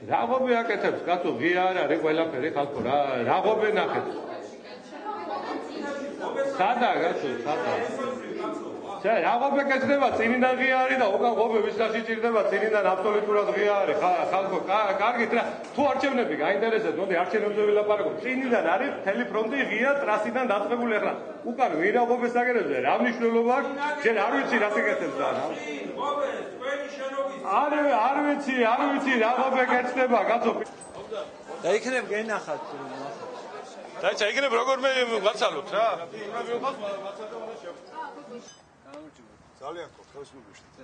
Ragobbe აკეთებს, კაცო, ღია არ არის ყველაფერი ხალხო რა. Ragobbe ნახეთ. სადა კაცო, სადა. Ragobbe კეთდება, წინიდან ღია არის და უკან ღობე ვისაში ჭირდება, წინიდან აბსოლუტურად ღია არის. ხალხო, კარგით რა. თუ არჩევნები გაინტერესებს, მოდი არჩევნებზე ვილაპარაკოთ. წინიდან არის მთელი ფრონტი ღია ტრასიდან დაწყებული ახლა. უკან ვინ Ragobbe-ს აკეთებს, რა მნიშვნელობა აქვს? შენ არ ვიცი რა ეკეთებს და რა. არ ვიცი, Ragobbe კეთდება, კაცო. და იქნებ გენახათ. დაიცა, იქნებ როგორმე ვაცალოთ რა. ძალიან ხო, ხელს მიგუშტით.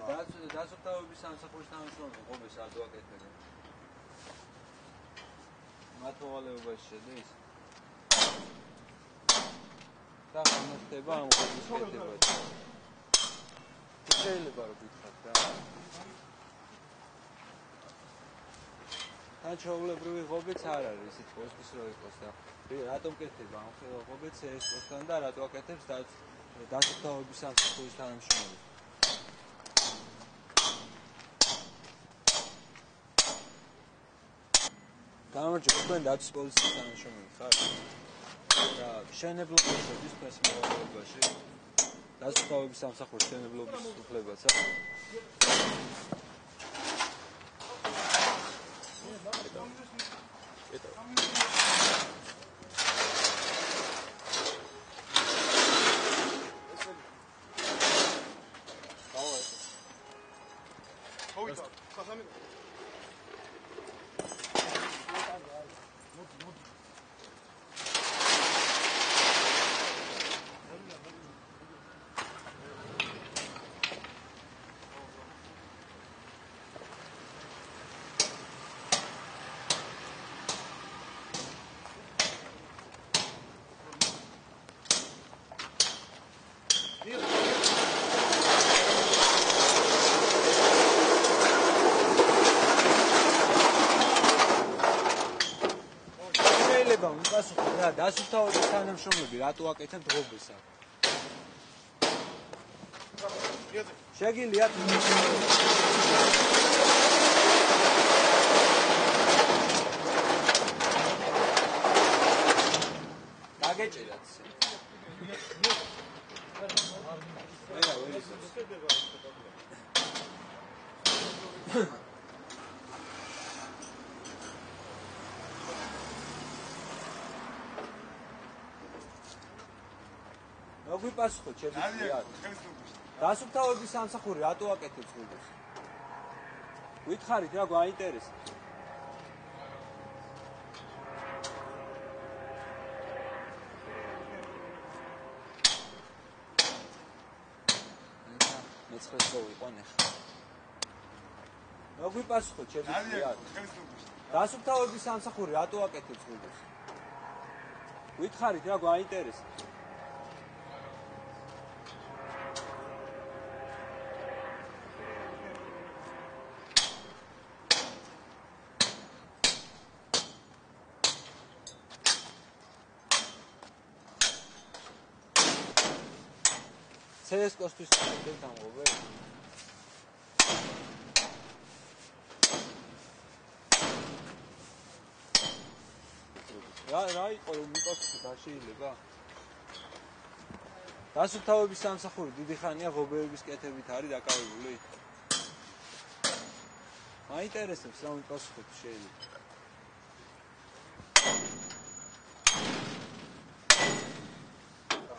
დასუფთავების სამსახურის თანამშრომელი Ragobbe-ს არ დააკეთებენ. მათ მოვალეობაში შედის. და გამოსდება ამ Ragobbe-ს კეთება. შეიძლება რომ გითხრათ რა. თან ჩაულებრივი Ragobbe-ც არ არის ისეთ პოსტის რო იყოს და რატომ კეთდება ამ Ragobbe-ს ეს პოსტთან და რატო აკეთებს დასუფთავების სამსახურის თანამშრომელი. გამარჯობა, თქვენ დაცვის პოლიციის თანამშრომელი ხართ? და მშენებლობის შედის თქვენს მოვალეობაში? დასუფთავების სამსახურის მშენებლობის უფლებაც აქვს? დასუფთავების თანამშრომლები რატო აკეთებთ Ragobbe-ს? შეგიძლიათ დაგეჭირათ. მოგვიპასუხოთ შეგვიძლიათ. დასუფთავების სამსახური რატო აკეთებს Ragobbe-ს? გითხარით რა გვაინტერესებს? მეცხრეს რო ვიყვან ახლა. მოგვიპასუხოთ შეგვიძლიათ. დასუფთავების სამსახური რატო აკეთებს Ragobbe-ს? გითხარით რა გვაინტერესებს? CS:კოსთვის ხდებთ ამ Ragobbe-ს? რა იყო რომ მიპასუხოთ არ შეიძლება? დასუფთავების სამსახური დიდი ხანია Ragobbe-ების კეთებით არის დაკავებული? მაინტერესებს რა მიპასუხოთ შეიძლება?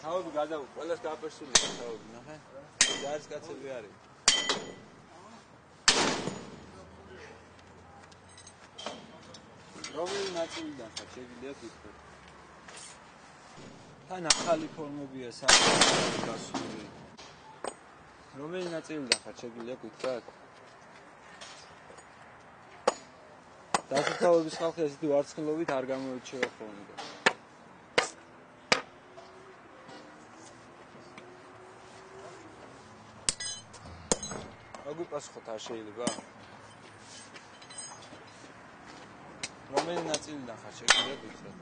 თავები გადავ ყველას გააპერსულია თავები ნახე ჯარისკაცები არის რომელი ნაწილიდან ხარ შეგიძლიათ ვიტყვით თან ახალი ფორმებია გასული რომელი ნაწილიდან ხარ შეგიძლიათ ვიტყვით დასუფთავების ხალხი ესეთი ვარცხნილობით არ გამოირჩევა ხოლმე გუპასხოთ არ შეიძლება? რომელი ნაწილიდან ხარ შეგიძლიათ ვიტყვით?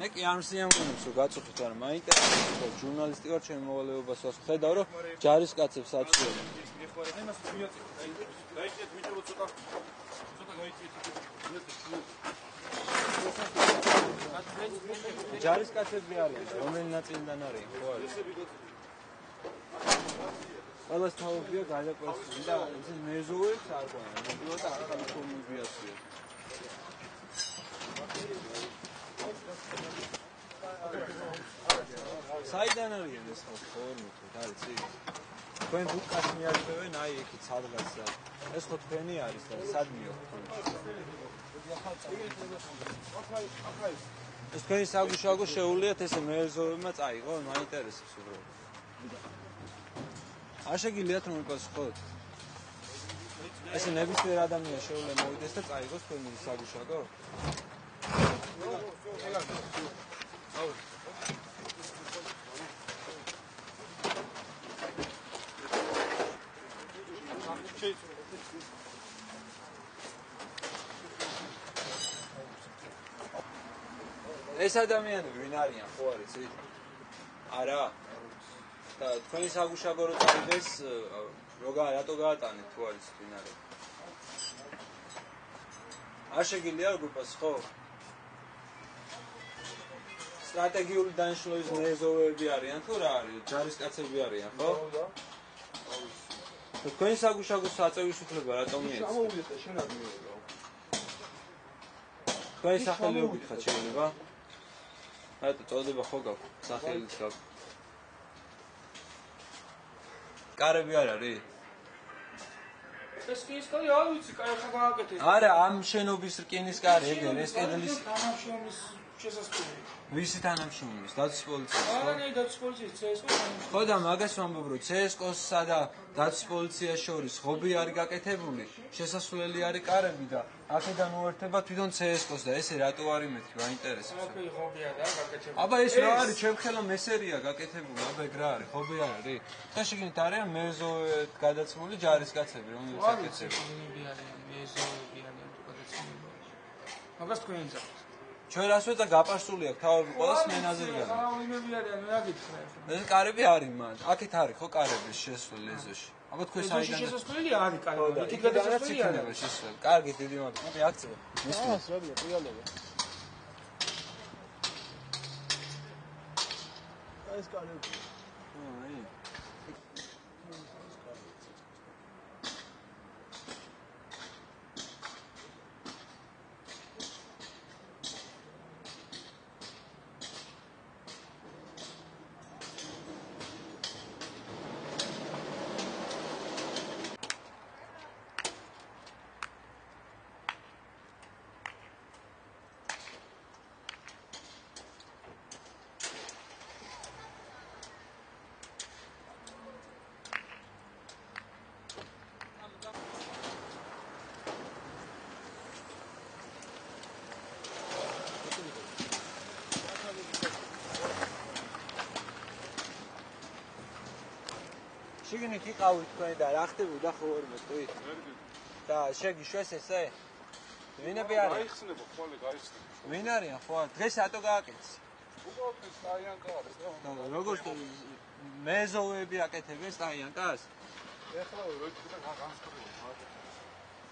მე კი არ მსიამოვნებს რომ გაწუხეთ, მაგრამ მაინტერესებს რომ ჟურნალისტი ვარ, ჩემი მოვალეობას ვას ხედავ, რომ ჯარისკაცებს აწვევენ. ჯარისკაცები არიან, რომელი ნაწილიდან არიან, ხო არის? ყველას თავობია გადაკვეთილი და ისინი მეზოებს არ ყვანენ, უბრალოდ ახალი კომუნიკაციაა. საიდან არიან ეს ხალხი? არის ის. თქვენ ბუკას მიაჩვევენ, აი იქით სადღაც. ეს ხო თქვენი არის და სადმიო თქვენ. ეს თქვენი საგუშაგო შეუულიათ ესე მეზოებმა წაიღონ, მაინტერესებს უბრალოდ. არ შეგიძლიათ რომ მიპასუხოთ? ესე ნებისმიერ ადამიანს შეუძლია მოვიდეს და წაიღოს თქვენი საგუშაგო? ეს ადამიანები ვინ არიან, ხო არის ის? არა. და თქვენი საგუშაგო რო წაიღეს, რატო გაატანეთ, თუ არის ვინ არის? არ შეგიძლია გუპას, ხო? სტრატეგიული დანიშნულების მეზოვეები არიან თუ რა არის? ჯარისკაცები არიან, ხო? თქვენი საგუშაგოს აწევის უფლება რატომ მიეცეთ? ამოვიდეთ და შენ არ მიიღო. თქვენი სახელი მოგითხათ შეიძლება? რატო წოდება ხო გაქვთ? სახელიც გაქვთ. კარები არ არის? ეს კი ის კარი არ ვიცი, კარი ხა გააკეთე. არა, ამ შენობის რკინის კარი ეგენ, ეს კედლის თანამშრომლის შესასწავლელი. ვისი თანამშრომლის? დაცვის პოლიციის. არა, დაცვის პოლიციის CSKO. ხო და მაგას ვამბობ, რომ CSKO-სა და დაცვის პოლიციას შორის ღობე არის გაკეთებული, შესასვლელი არის კარები და აქედან უერთდება თვითონ CSKO-ს და ესე რატო არის მეთქი, მაინტერესებს. აკეთე ღობეა და გაკეთებული. აბა ეს რა არის, ჩემხელა მესერია გაკეთებული, აბა ეგ რა არის, ღობე არ არის. და შეგინით არიან მეზოე გადაცმული ჯარისკაცები, რომლებიც აკეთებენ. მეზოები არიან გადაცმული. მაგას თქვენ იცით. ჩვენ რას ვეცა გაპარსული აქვს თავები ყველას მენაზე გან. არავინები არიან, რა გითხრა. ეს კარები არის მან. აქეთ არის ხო კარების შესვლელი ეზოში. აბა თქვენ საიდან შესასვლელი არის კარები. იქით გადასასვლელი არის. შესვლელი. კარგი, დიდი მადლობა. აბა აქცია. ეს რაბია, რეალობა. ეს კარები. აი. შეგინით იყავით თქვენ და რა ხდებოდა ხო 12 წუთით? და შეგიშვეს ესე? ვინები არიან? გაიხსნება, ხოლე გაიხსნება. ვინ არიან ხო? დღეს რატო გააკეთეს? უბრალოდ სტაიანკა არის და როგორც მეზოვეები აკეთებენ სტაიანკას? ეხლა რო თქვა განსხვავდება.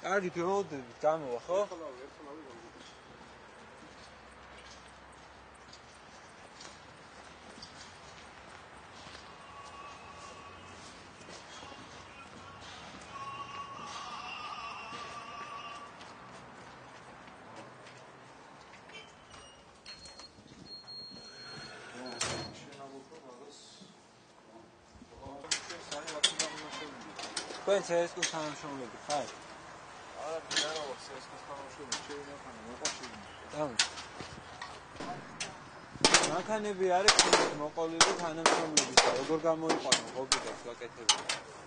კარგი, გეოდებით, გამოვა ხო? თქვენ CSKO-ს თანამშრომლები ხართ? არა, არა, CSKO-ს თანამშრომლები შეიძლება მოყვაშილი. მანქანები არის მოყოლილი თანამშრომლების და როგორ გამოიყვანო ღობე და გაკეთებული.